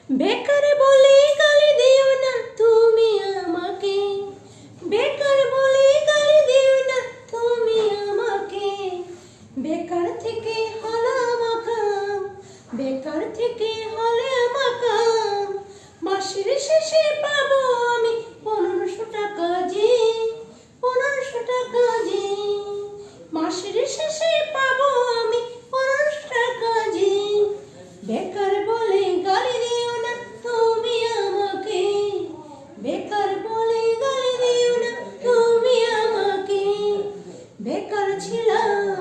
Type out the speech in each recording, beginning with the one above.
বেকার বলে গালি দিও না তুমি আমাকে, বেকার বলে গালি দিও না তুমি আমাকে। বেকার থেকে হলাম আকাম, বেকার থেকে হলাম আকাম। মাসের শেষে পাবো আমি 1500 টাকা যে, 1500 টাকা যে। মাসের শেষে পাবো আমি 1500 টাকা যে। বেকার বলে গালি দিও না তুমি আমাকে, বেকার বলে গালি দিও না তুমি আমাকে। বেকার ছিলাম,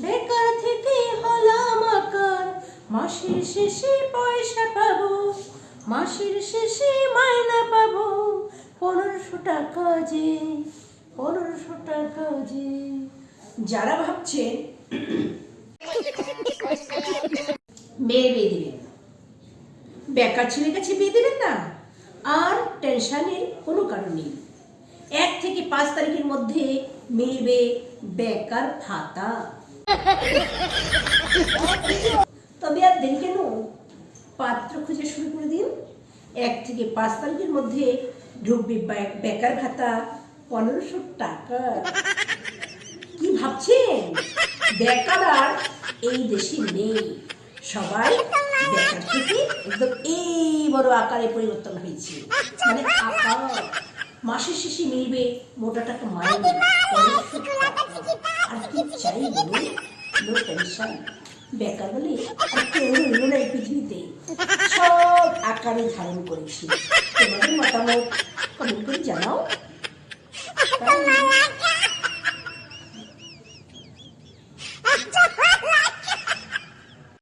বেকার থেকে হলাম আকার। মাসের শেষে পয়সা পাবো, মাসের শেষে মাইনা পাবো 1500 টাকা যে, 1500 টাকা যে। যারা ভাবছেন মেয়ে বিয়ে দিবেন না, বেকার ছেলের কাছে বিয়ে দেবেন না, আর টেনশনের কোনো কারণ নেই। 1 থেকে 5 তারিখের মধ্যে মিলবে বেকার ভাতা। তবে আর দেরি কেন, পাত্র খুঁজে শুরু করে দিন। 1 থেকে 5 তারিখের মধ্যে ঢুকবে বেকার ভাতা 1500 টাকা। কি ভাবছেন? বেকার আর এই দেশে নেই, সবাই বেকার থেকে একদম এই বড় আকারে পরিবর্তন হয়েছে। মানে আকার মাসের শেষে মিলবে মোটা টাকা মাইনে 1500 টাকা। আর কি চাই বলুন? No tension. বেকার বলে আর কেউ রইল না এই পৃথিবীতে, সব আকারে ধারণ করেছি। তোমাদের মতামত কমেন্ট করে জানাও।